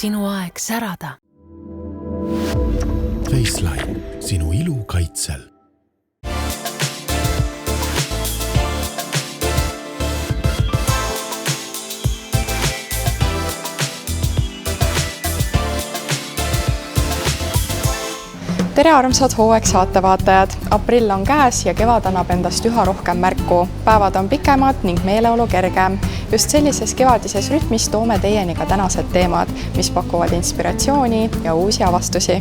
sinu aeg särada. Faceline, sinu ilu kaitsel. Tere armsad hooaeg saatevaatajad! Aprill on käes ja kevad annab endast üha rohkem märku. Päevad on pikemad ning meeleolu kergem. Just sellises kevadises rütmis toome teieni ka tänased teemad, mis pakuvad inspiratsiooni ja uusi avastusi.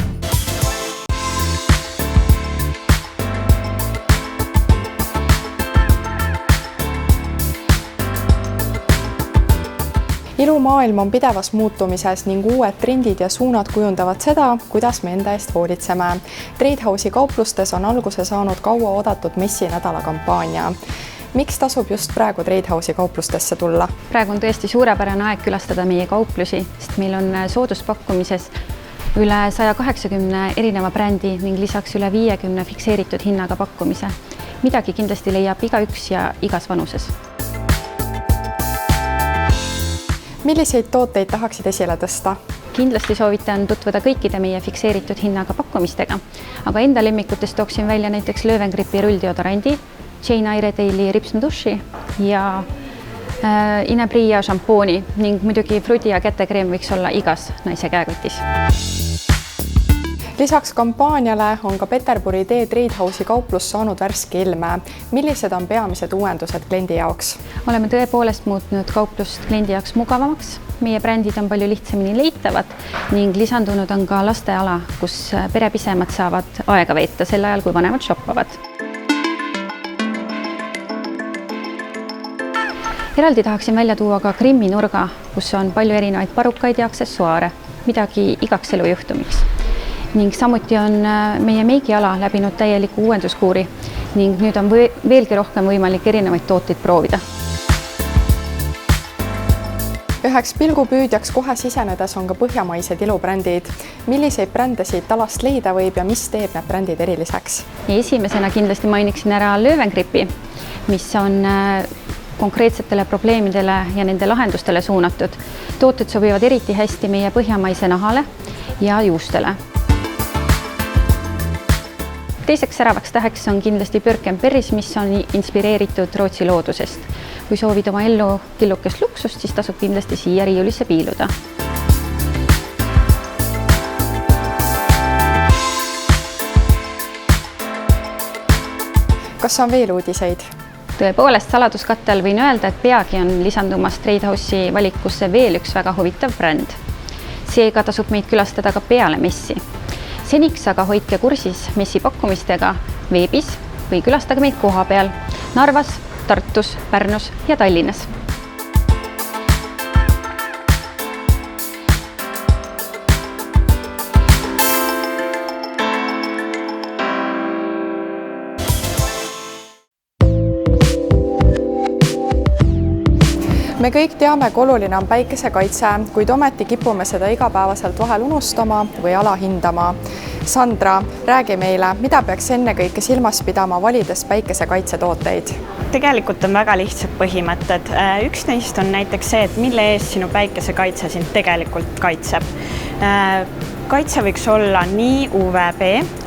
Ilumaailm on pidevas muutumises ning uued trendid ja suunad kujundavad seda, kuidas me enda eest hoolitseme. Tradehouse'i kauplustes on alguse saanud kaua oodatud messinädala kampaania. Miks tasub just praegu Tradehouse'i kauplustesse tulla? Praegu on tõesti suurepärane aeg külastada meie kauplusi, sest meil on sooduspakkumises üle 180 erineva brändi ning lisaks üle 50 fikseeritud hinnaga pakkumise. Midagi kindlasti leiab igaüks ja igas vanuses. Milliseid tooteid tahaksid esile tõsta? Kindlasti soovitan tutvuda kõikide meie fikseeritud hinnaga pakkumistega, aga enda lemmikutest tooksin välja näiteks Löwengrippi rulldeodorandi, Jane Iredale'i ripsmeduši ja Inebria šampooni ning muidugi Fruity ja kätekreem võiks olla igas naise käekotis. Lisaks kampaaniale on ka Peterburi tee Tradehouse'i kauplus saanud värske ilme. Millised on peamised uuendused kliendi jaoks? Oleme tõepoolest muutnud kauplust kliendi jaoks mugavamaks. Meie brändid on palju lihtsamini leitavad ning lisandunud on ka lasteala, kus perepisemad saavad aega veeta sel ajal, kui vanemad shoppavad. Eraldi tahaksin välja tuua ka Grimmi nurga, kus on palju erinevaid parukaid ja aksessuaare, midagi igaks elujuhtumiks. Ning samuti on meie meigiala läbinud täieliku uuenduskuuri ning nüüd on veelgi rohkem võimalik erinevaid tooteid proovida. Üheks pilgupüüdjaks kohe sisenedes on ka põhjamaised ilubrändid. Milliseid brände siit alast leida võib ja mis teeb need brändid eriliseks? Esimesena kindlasti mainiksin ära Löwengrippi, mis on konkreetsetele probleemidele ja nende lahendustele suunatud. Tooted sobivad eriti hästi meie põhjamaise nahale ja juustele. Teiseks säravaks täheks on kindlasti Birkenberris, mis on inspireeritud Rootsi loodusest. Kui soovid oma ellu killukest luksust, siis tasub kindlasti siia riiulisse piiluda. Kas on veel uudiseid? Tõepoolest saladuskattel võin öelda, et peagi on lisandumas Tradehouse'i valikusse veel üks väga huvitav bränd. Seega tasub meid külastada ka peale messi. Seniks aga hoidke kursis messi pakkumistega veebis või külastage meid koha peal Narvas, Tartus, Pärnus ja Tallinnas. Me kõik teame, kui oluline on päikesekaitse, kuid ometi kipume seda igapäevaselt vahel unustama või alahindama. Sandra, räägi meile, mida peaks ennekõike silmas pidama valides päikesekaitsetooteid? Tegelikult on väga lihtsad põhimõtted. Üks neist on näiteks see, et mille eest sinu päikesekaitse sind tegelikult kaitseb. Kaitse võiks olla nii UVB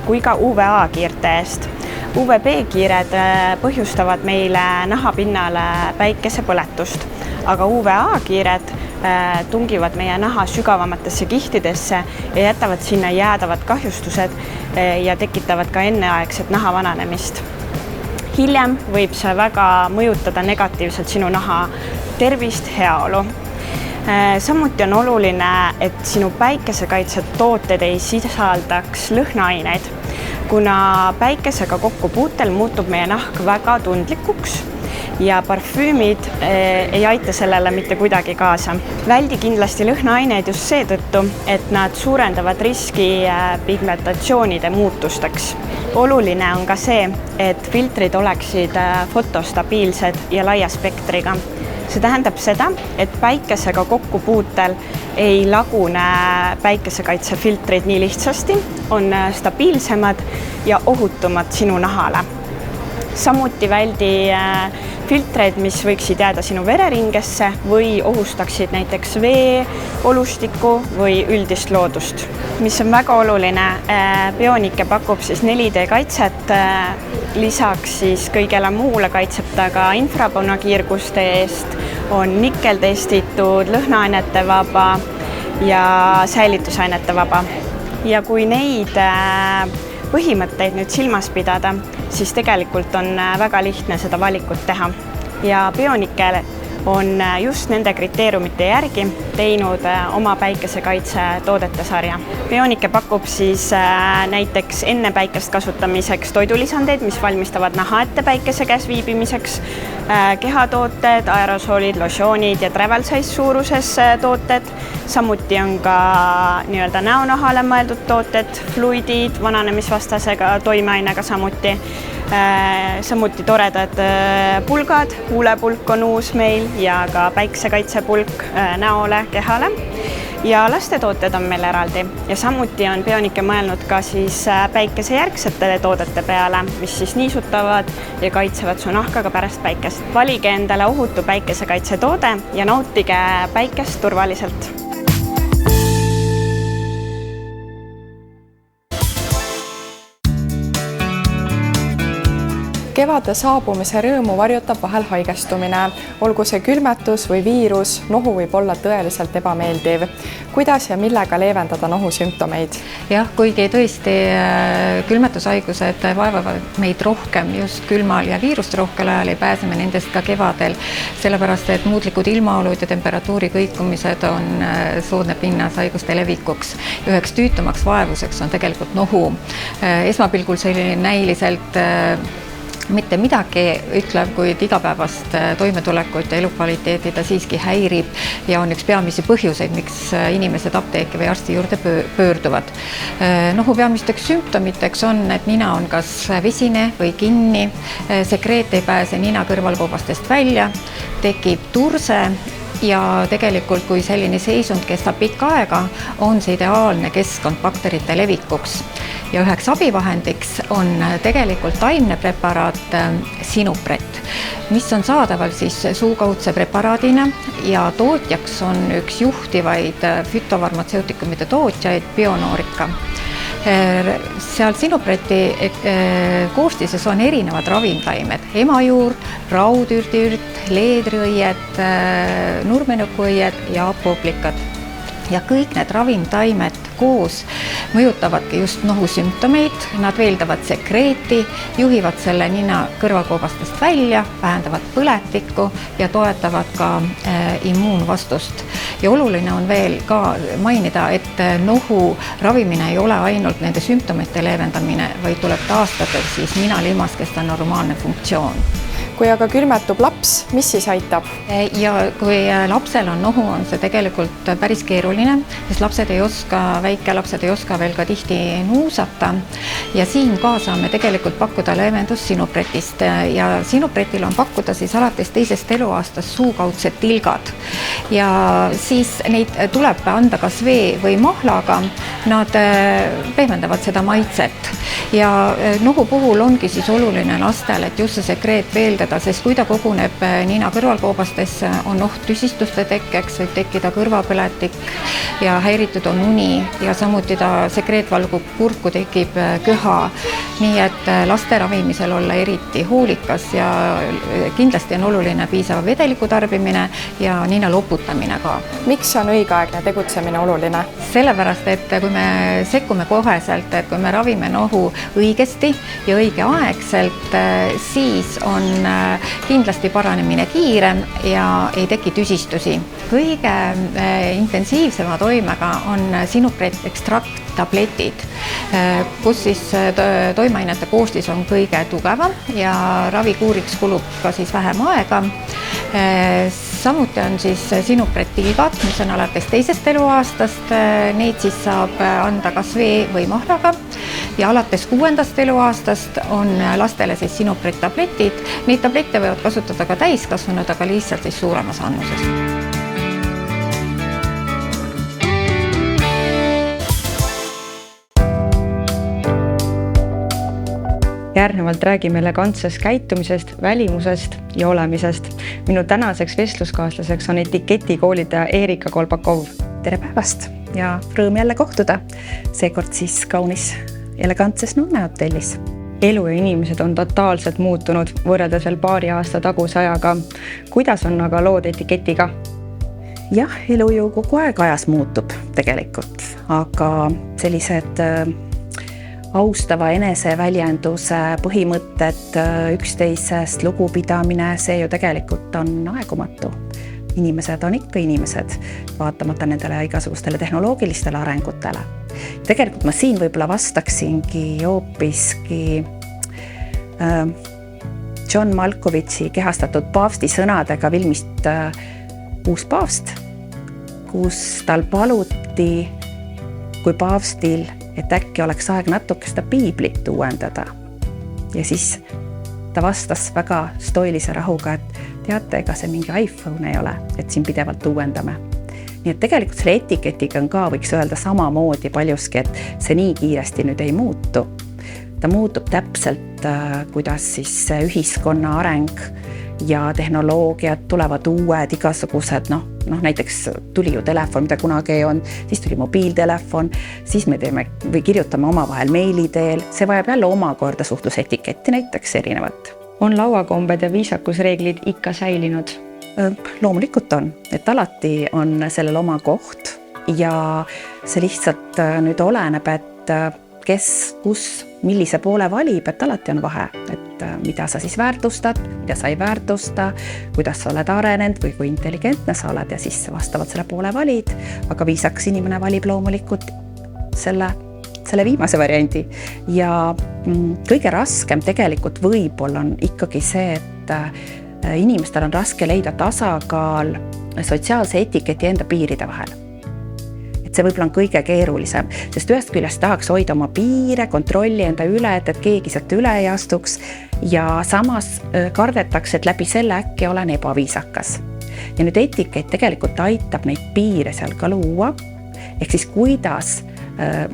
kui ka UVA kiirte eest. UVB-kiired põhjustavad meile nahapinnale päikesepõletust, aga UVA-kiired tungivad meie naha sügavamatesse kihtidesse ja jätavad sinna jäädavad kahjustused ja tekitavad ka enneaegset naha vananemist. Hiljem võib see väga mõjutada negatiivselt sinu naha tervist, heaolu. Samuti on oluline, et sinu päikesekaitsetooted ei sisaldaks lõhnaaineid, kuna päikesega kokkupuutel muutub meie nahk väga tundlikuks ja parfüümid ei aita sellele mitte kuidagi kaasa. Väldi kindlasti lõhnaaineid just seetõttu, et nad suurendavad riski pigmentatsioonide muutusteks. Oluline on ka see, et filtrid oleksid fotostabiilsed ja laia spektriga. See tähendab seda, et päikesega kokkupuutel ei lagune päikesekaitsefiltrid nii lihtsasti, on stabiilsemad ja ohutumad sinu nahale. Samuti väldi filtreid, mis võiksid jääda sinu vereringesse või ohustaksid näiteks vee, olustikku või üldist loodust. Mis on väga oluline, Bionike pakub siis 4D kaitset, lisaks siis kõigele muule kaitseb ta ka infrapunakiirguste eest, on nikkeltestitud, lõhnaainete vaba ja säilitusainete vaba. Ja kui neid põhimõtteid nüüd silmas pidada, siis tegelikult on väga lihtne seda valikut teha. Ja Bionike on just nende kriteeriumite järgi teinud oma päikesekaitse toodete sarja. Bionike pakub siis näiteks enne päikest kasutamiseks toidulisandeid, mis valmistavad naha ette päikese käes viibimiseks, kehatooted, aerosoolid, losioonid ja travel size suuruses tooted. Samuti on ka nii-öelda näonahale mõeldud tooted, fluidid, vananemisvastasega toimeainega samuti. Samuti toredad pulgad, huulepulk on uus meil ja ka päiksekaitsepulk näole, kehale. Ja lastetooted on meil eraldi ja samuti on Bionike mõelnud ka siis päikesejärgsete toodete peale, mis siis niisutavad ja kaitsevad su nahka ka pärast päikest. Valige endale ohutu päikesekaitsetoode ja nautige päikest turvaliselt. Kevade saabumise rõõmu varjutab vahel haigestumine, olgu see külmetus või viirus, nohu võib olla tõeliselt ebameeldiv. Kuidas ja millega leevendada nohusümptomeid? Jah, kuigi tõesti külmetushaigused vaevavad meid rohkem just külmal ja viirusterohkel ajal ei pääse me nendest ka kevadel, sellepärast et muutlikud ilmaolud ja temperatuuri kõikumised on soodne pinnas haiguste levikuks. Üheks tüütumaks vaevuseks on tegelikult nohu. Esmapilgul selline näiliselt mitte midagi ütlev, kuid igapäevast toimetulekut ja elukvaliteeti ta siiski häirib ja on üks peamisi põhjuseid, miks inimesed apteeki või arsti juurde pöörduvad. Nohu peamisteks sümptomiteks on, et nina on kas vesine või kinni, sekreet ei pääse nina kõrvalkoobastest välja, tekib turse ja tegelikult, kui selline seisund kestab pikka aega, on see ideaalne keskkond bakterite levikuks. Ja üheks abivahendiks on tegelikult taimne preparaat Sinupret, mis on saadaval siis suukaudse preparaadina ja tootjaks on üks juhtivaid fütofarmatseuutikumide tootjaid Bionoorika. Seal Sinupreti koostises on erinevad ravimtaimed, emajuur, raudürdiürt, leedriõied, nurmenukuõied ja apoplikad. Ja kõik need ravimtaimed koos mõjutavadki just nohusümptomeid, nad veeldavad sekreeti, juhivad selle nina kõrvakoobastest välja, vähendavad põletikku ja toetavad ka immuunvastust. Ja oluline on veel ka mainida, et nohu ravimine ei ole ainult nende sümptomite leevendamine, vaid tuleb taastada siis ninalimaskeste normaalne funktsioon. Kui aga külmetub laps, mis siis aitab? Ja kui lapsel on nohu, on see tegelikult päris keeruline, sest väikelapsed ei oska veel ka tihti nuusata. Ja siin ka saame tegelikult pakkuda leevendust Sinupretist ja Sinupretil on pakkuda siis alates 2. eluaastast suukaudsed tilgad. Ja siis neid tuleb anda kas vee või mahlaga, nad pehmendavad seda maitset. Ja nohu puhul ongi siis oluline lastel, et just see sekreet veeldada, sest kui ta koguneb nina kõrvalkoobastesse, on oht tüsistuste tekkeks, võib tekkida kõrvapõletik ja häiritud on uni ja samuti ta sekreet valgub kurku, tekib köha. Nii et laste ravimisel olla eriti hoolikas ja kindlasti on oluline piisava vedeliku tarbimine ja nina loputamine ka. Miks on õigeaegne tegutsemine oluline? Sellepärast, et kui me sekkume koheselt, et kui me ravime nohu õigesti ja õigeaegselt, siis on kindlasti paranemine kiirem ja ei teki tüsistusi. Kõige intensiivsema toimega on Sinupret ekstrakttabletid, kus siis toimeainete koostis on kõige tugevam ja ravikuuriks kulub ka siis vähem aega. Samuti on siis Sinupret tilgad, mis on alates 2. eluaastast, neid siis saab anda kas vee või mahlaga ja alates 6. eluaastast on lastele siis Sinupret tabletid. Neid tablette võivad kasutada ka täiskasvanud, aga lihtsalt siis suuremas annuses. Järgnevalt räägime elegantsest käitumisest, välimusest ja olemisest. Minu tänaseks vestluskaaslaseks on etiketikoolitaja Erika Kolbakov. Tere päevast ja rõõm jälle kohtuda. Seekord siis kaunis elegantses Nunne hotellis. Elu ja inimesed on totaalselt muutunud võrreldes veel paari aasta taguse ajaga. Kuidas on aga lood etiketiga? Jah, elu ju kogu aeg ajas muutub tegelikult, aga sellised austava eneseväljenduse põhimõtted, üksteisest lugupidamine, see ju tegelikult on aegumatu. Inimesed on ikka inimesed, vaatamata nendele igasugustele tehnoloogilistele arengutele. Tegelikult ma siin võib-olla vastaksingi hoopiski John Malkovitši kehastatud paavsti sõnadega filmist Uus paavst, kus tal paluti kui paavstil, et äkki oleks aeg natuke seda piiblit uuendada. Ja siis ta vastas väga stoilise rahuga, et teate, ega see mingi iPhone ei ole, et siin pidevalt uuendame. Nii et tegelikult selle etiketiga on ka, võiks öelda samamoodi paljuski, et see nii kiiresti nüüd ei muutu. Ta muutub täpselt, kuidas siis ühiskonna areng ja tehnoloogiad tulevad uued igasugused, näiteks tuli ju telefon, mida kunagi ei olnud, siis tuli mobiiltelefon, siis me teeme või kirjutame omavahel meili teel, see vajab jälle omakorda suhtlusetiketti näiteks erinevat. On lauakombed ja viisakusreeglid ikka säilinud? Loomulikult on, et alati on sellel oma koht ja see lihtsalt nüüd oleneb, et kes, kus, millise poole valib, et alati on vahe, et mida sa siis väärtustad, mida sa ei väärtusta, kuidas sa oled arenenud või kui intelligentne sa oled ja siis vastavalt selle poole valid, aga viisakas inimene valib loomulikult selle viimase variandi ja kõige raskem tegelikult võib-olla on ikkagi see, et inimestel on raske leida tasakaal sotsiaalse etiketi enda piiride vahel. Et see võib-olla on kõige keerulisem, sest ühest küljest tahaks hoida oma piire, kontrolli enda üle, et keegi sealt üle ei astuks ja samas kardetakse, et läbi selle äkki olen ebaviisakas. Ja nüüd etiket tegelikult aitab neid piire seal ka luua, ehk siis kuidas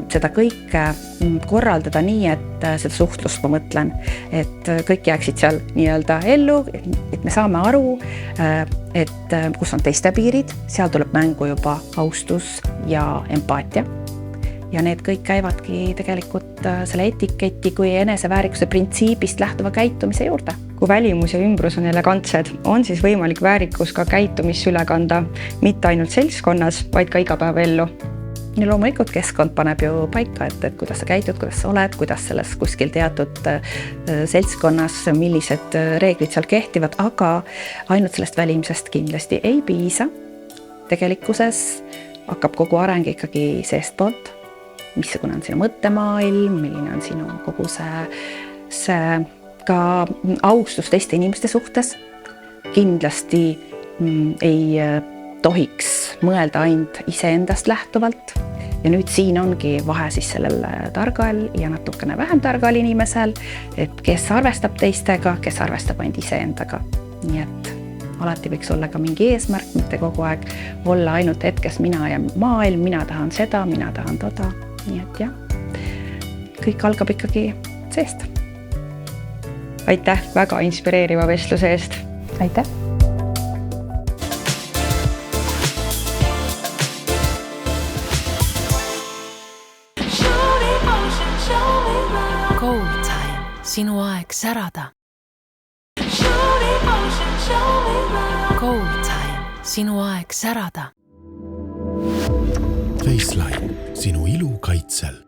seda kõike korraldada nii, et seda suhtlust ma mõtlen, et kõik jääksid seal nii-öelda ellu, et me saame aru, et kus on teiste piirid, seal tuleb mängu juba austus ja empaatia. Ja need kõik käivadki tegelikult selle etiketi kui eneseväärikuse printsiibist lähtuva käitumise juurde. Kui välimus ja ümbrus on elegantsed, on siis võimalik väärikus ka käitumisse üle kanda, mitte ainult seltskonnas, vaid ka igapäevaellu. Ja loomulikult keskkond paneb ju paika, et kuidas sa käitud, kuidas sa oled, kuidas selles kuskil teatud seltskonnas, millised reeglid seal kehtivad, aga ainult sellest välimisest kindlasti ei piisa. Tegelikkuses hakkab kogu areng ikkagi seestpoolt, missugune on sinu mõttemaailm, milline on sinu kogu see ka austus teiste inimeste suhtes. Kindlasti ei tohiks mõelda ainult iseendast lähtuvalt. Ja nüüd siin ongi vahe siis sellel targal ja natukene vähem targal inimesel, et kes arvestab teistega, kes arvestab ainult iseendaga. Nii et alati võiks olla ka mingi eesmärk, mitte kogu aeg olla ainult hetkes mina ja maailm, mina tahan seda, mina tahan toda. Nii et jah, kõik algab ikkagi seest. Aitäh väga inspireeriva vestluse eest. Aitäh. Gold Time, sinu aeg särada. Gold Time, sinu aeg särada. Faceline, sinu ilu kaitsel.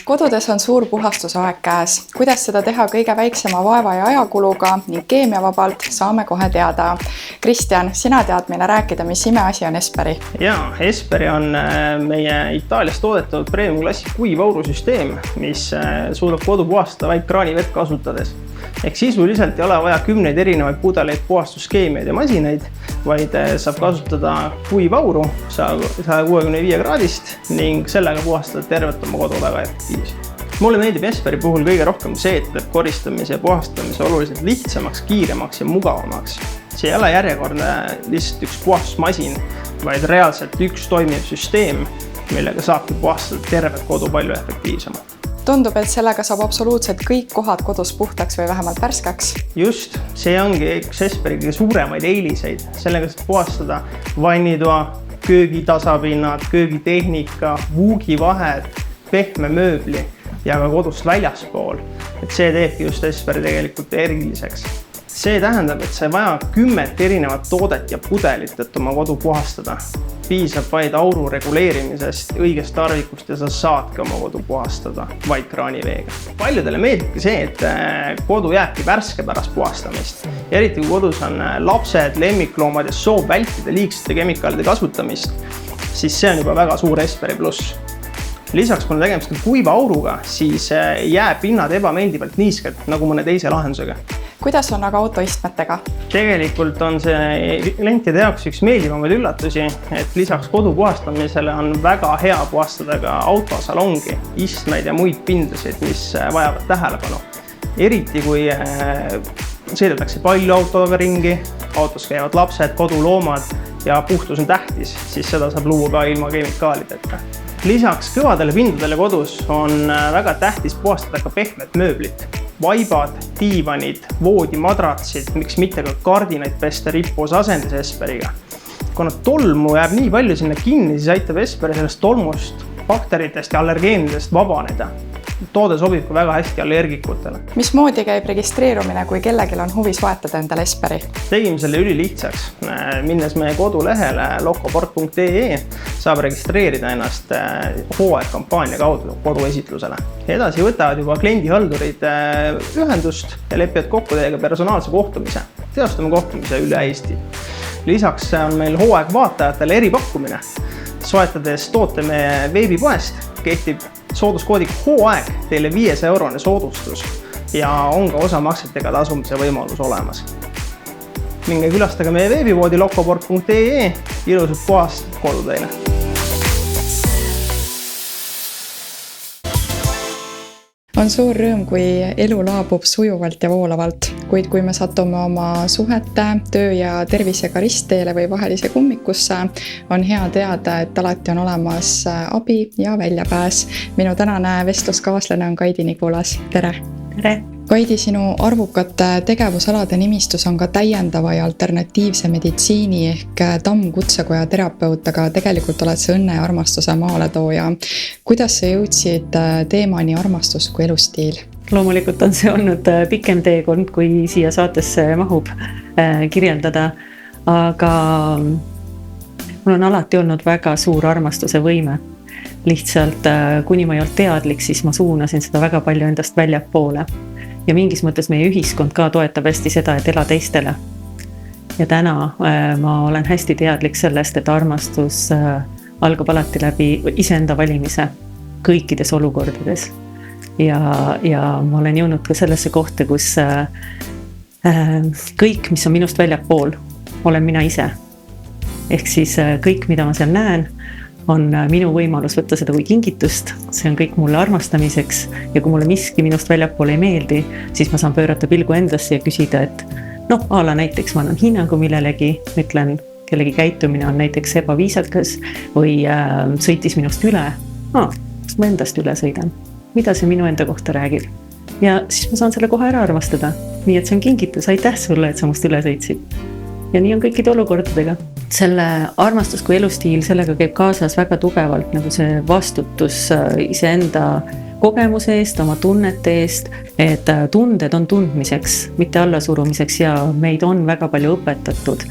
Kodudes on suur puhastusaeg käes. Kuidas seda teha kõige väiksema vaeva ja ajakuluga ning keemiavabalt, saame kohe teada. Kristjan, sina tead meile rääkida, mis imeasi on Esperi? Jaa, Esperi on meie Itaalias toodetud premium-klassi kuivaurusüsteem, mis suudab kodu puhastada vaid kraanivett kasutades. Ehk sisuliselt ei ole vaja 10 erinevaid pudeleid puhastuskeemiaid ja masinaid, vaid saab kasutada kuivauru 165 kraadist ning sellega puhastada tervet oma kodu väga efektiivselt. Mulle meeldib Esperi puhul kõige rohkem see, et teeb koristamise ja puhastamise oluliselt lihtsamaks, kiiremaks ja mugavamaks. See ei ole järjekordne lihtsalt üks puhastusmasin, vaid reaalselt üks toimiv süsteem, millega saabki puhastada tervet kodu palju efektiivsemalt. Tundub, et sellega saab absoluutselt kõik kohad kodus puhtaks või vähemalt värskeks. Just, see ongi üks Esperi kõige suuremaid eeliseid. Sellega saab puhastada vannitoa, köögi tasapinnad, köögitehnika, vuugivahed, pehme mööbli ja ka kodust väljaspool. Et see teebki just Esperi tegelikult eriliseks. See tähendab, et sa ei vaja 10 erinevat toodet ja pudelit, et oma kodu puhastada. Piisab vaid auru reguleerimisest, õigest tarvikust ja sa saadki oma kodu puhastada vaid kraaniveega. Paljudele meeldibki see, et kodu jääbki värske pärast puhastamist. Ja eriti kui kodus on lapsed, lemmikloomad ja soov vältida liigsete kemikaalide kasutamist, siis see on juba väga suur Esperi pluss. Lisaks, kui on tegemist kuiva auruga, siis jääb pinnad ebameeldivalt niiskelt, nagu mõne teise lahendusega. Kuidas on aga autoistmetega? Tegelikult on see klientide jaoks üks meeldivamaid üllatusi, et lisaks kodu puhastamisele on väga hea puhastada ka autosalongi, istmeid ja muid pindasid, mis vajavad tähelepanu. Eriti kui sõidetakse palju autoga ringi, autos käivad lapsed, koduloomad ja puhtus on tähtis, siis seda saab luua ka ilma kemikaalideta. Lisaks kõvadele pindadele kodus on väga tähtis puhastada ka pehmet mööblit. Vaibad, diivanid, voodimadratsid, miks mitte ka kardinaid pesta rippus asendis Esperiga. Kuna tolmu jääb nii palju sinna kinni, siis aitab Esperi sellest tolmust, bakteritest ja allergeenidest vabaneda. Toode sobib ka väga hästi allergikutele. Mismoodi käib registreerumine, kui kellelgi on huvis vaetada endale Esperi? Tegime selle ülilihtsaks. Minnes meie kodulehele lokoport.ee saab registreerida ennast hooaegkampaania kaudu koduesitlusele. Edasi võtavad juba kliendihaldurid ühendust ja lepivad kokku teiega personaalse kohtumise. Teostame kohtumise üle Eesti. Lisaks on meil hooaegvaatajatele eripakkumine. Soetades toote meie veebipoest kehtib sooduskoodiga hooaeg teile 500 € soodustus ja on ka osamaksetega tasumise võimalus olemas. Minge külastage meie veebipoodi lokoport.ee, ilusat puhast kodu teile! On suur rõõm, kui elu laabub sujuvalt ja voolavalt, kuid kui me satume oma suhete, töö ja tervisega ristteele või vahelise kummikusse, on hea teada, et alati on olemas abi ja väljapääs. Minu tänane vestluskaaslane on Kaidi Nigulas. Tere! Tere! Kaidi, sinu arvukate tegevusalade nimistus on ka täiendava ja alternatiivse meditsiini ehk TAM kutsekoja terapeut, aga tegelikult oled sa õnne ja armastuse maaletooja. Kuidas sa jõudsid teemani armastus kui elustiil? Loomulikult on see olnud pikem teekond, kui siia saatesse mahub kirjeldada, aga mul on alati olnud väga suur armastuse võime. Lihtsalt kuni ma ei olnud teadlik, siis ma suunasin seda väga palju endast väljapoole. Ja mingis mõttes meie ühiskond ka toetab hästi seda, et ela teistele. Ja täna ma olen hästi teadlik sellest, et armastus algab alati läbi iseenda valimise kõikides olukordades. Ja ma olen jõudnud ka sellesse kohta, kus kõik, mis on minust väljapool, olen mina ise. Ehk siis kõik, mida ma seal näen, on minu võimalus võtta seda kui kingitust, see on kõik mulle armastamiseks ja kui mulle miski minust väljapoole ei meeldi, siis ma saan pöörata pilgu endasse ja küsida, et ala näiteks ma annan hinnangu millelegi, ütlen, kellegi käitumine on näiteks ebaviisakas või sõitis minust üle, kas ma endast üle sõidan, mida see minu enda kohta räägib ja siis ma saan selle kohe ära armastada, nii et see on kingitus, aitäh sulle, et sa must üle sõitsid ja nii on kõikide olukordadega. Selle armastus kui elustiil, sellega käib kaasas väga tugevalt nagu see vastutus iseenda kogemuse eest, oma tunnete eest, et tunded on tundmiseks, mitte allasurumiseks ja meid on väga palju õpetatud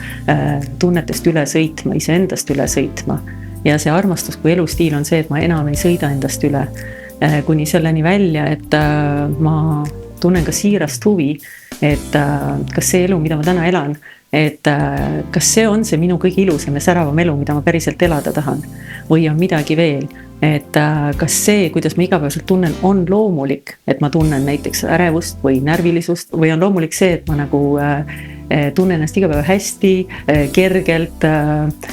tunnetest üle sõitma, iseendast üle sõitma. Ja see armastus kui elustiil on see, et ma enam ei sõida endast üle kuni selleni välja, et ma tunnen ka siirast huvi, et kas see elu, mida ma täna elan, et kas see on see minu kõige ilusam ja säravam elu, mida ma päriselt elada tahan või on midagi veel, et kas see, kuidas ma igapäevaselt tunnen, on loomulik, et ma tunnen näiteks ärevust või närvilisust või on loomulik see, et ma nagu tunnen ennast iga päev hästi, kergelt,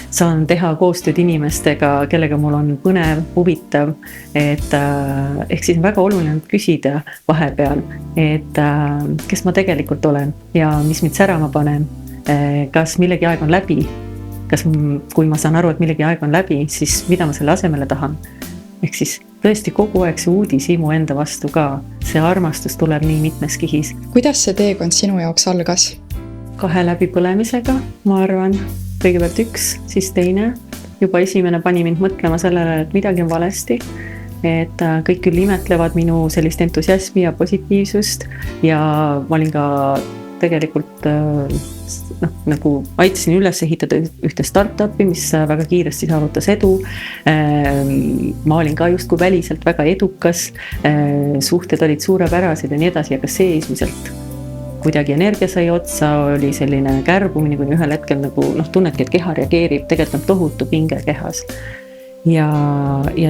saan teha koostööd inimestega, kellega mul on põnev, huvitav, et ehk siis on väga oluline küsida vahepeal, et kes ma tegelikult olen ja mis mind särama paneb kas millegi aeg on läbi, kui ma saan aru, et millegi aeg on läbi, siis mida ma selle asemele tahan. Ehk siis tõesti kogu aeg see uudishimu enda vastu ka, see armastus tuleb nii mitmes kihis. Kuidas see teekond sinu jaoks algas? 2 läbipõlemisega, ma arvan, kõigepealt 1, siis teine. Juba esimene pani mind mõtlema sellele, et midagi on valesti, et kõik küll imetlevad minu sellist entusiasmi ja positiivsust ja ma olin ka tegelikult nagu aitasin üles ehitada ühte startupi, mis väga kiiresti saavutas edu. Ma olin ka justkui väliselt väga edukas, suhted olid suurepärased ja nii edasi, aga seesmiselt kuidagi energia sai otsa, oli selline kärbumine, kuni ühel hetkel nagu tunnedki, et keha reageerib, tegelikult on tohutu pinge kehas. Ja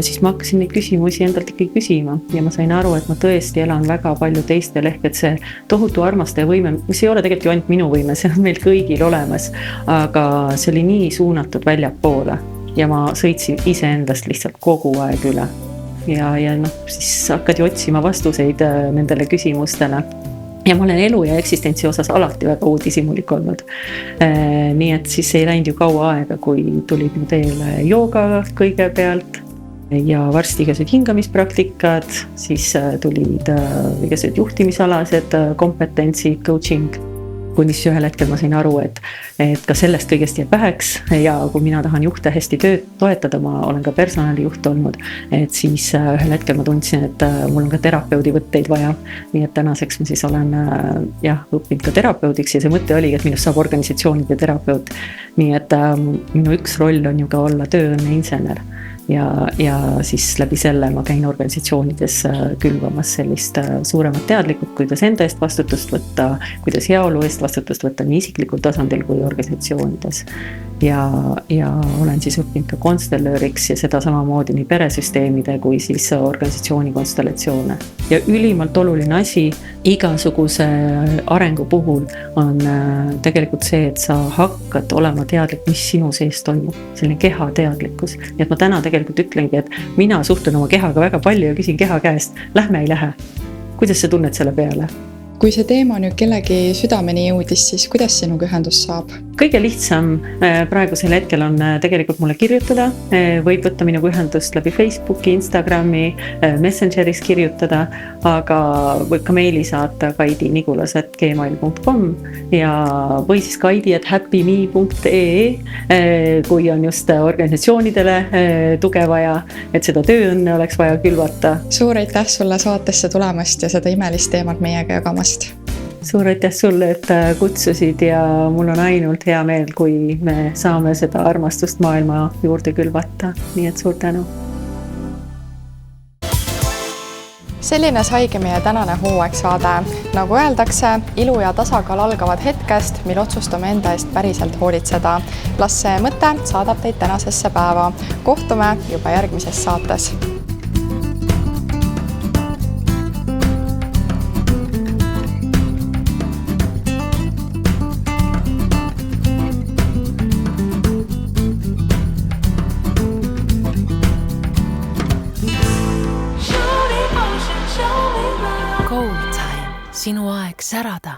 siis ma hakkasin neid küsimusi endalt ikkagi küsima ja ma sain aru, et ma tõesti elan väga palju teistel, ehk et see tohutu armastaja võime, mis ei ole tegelikult ju ainult minu võime, see on meil kõigil olemas, aga see oli nii suunatud väljapoole ja ma sõitsin iseendast lihtsalt kogu aeg üle. Ja siis hakkad ju otsima vastuseid nendele küsimustele. Ja ma olen elu ja eksistentsi osas alati väga uudishimulik olnud. Nii et siis ei läinud ju kaua aega, kui tulid mu teele jooga kõigepealt ja varsti igasugused hingamispraktikad, siis tulid igasugused juhtimisalased kompetentsid, coaching, kuni siis ühel hetkel ma sain aru, et ka sellest kõigest jääb väheks ja kui mina tahan juhte hästi toetada, ma olen ka personalijuht olnud, et siis ühel hetkel ma tundsin, et mul on ka terapeudi võtteid vaja, nii et tänaseks ma siis olen õppinud ka terapeudiks ja see mõte oligi, et minust saab organisatsioonide terapeut, nii et minu üks roll on ju ka olla tööõnne insener. Ja siis läbi selle ma käin organisatsioonides külvamas sellist suuremat teadlikult, kuidas enda eest vastutust võtta, kuidas heaolu eest vastutust võtta nii isiklikul tasandil kui organisatsioonides. Ja olen siis õppinud ka konstellööriks ja seda samamoodi nii peresüsteemide kui siis organisatsiooni konstellatsioone. Ja ülimalt oluline asi igasuguse arengu puhul on tegelikult see, et sa hakkad olema teadlik, mis sinu sees toimub, selline keha teadlikkus. Nii et ma täna tegelikult ütlengi, et mina suhtlen oma kehaga väga palju ja küsin keha käest, lähme ei lähe. Kuidas sa tunned selle peale? Kui see teema nüüd kellegi südameni jõudis, siis kuidas sinuga ühendus saab? Kõige lihtsam praegusel hetkel on tegelikult mulle kirjutada, võib võtta minuga ühendust läbi Facebooki, Instagrami, Messengeris kirjutada, aga võib ka meili saata kaidi.nigulas@gmail.com ja või siis kaidi@happyme.ee, kui on just organisatsioonidele tuge vaja, et seda tööõnne oleks vaja külvata. Suur aitäh sulle saatesse tulemast ja seda imelist teemat meiega jagamast. Suur aitäh sulle, et kutsusid ja mul on ainult hea meel, kui me saame seda armastust maailma juurde külvata. Nii et suur tänu. Selline saigi meie tänane hooaegsaade. Nagu öeldakse, ilu ja tasakaal algavad hetkest, mil otsustame enda eest päriselt hoolitseda. Las see mõte saadab teid tänasesse päeva. Kohtume juba järgmises saates. Gold Time, sinu aeg särada.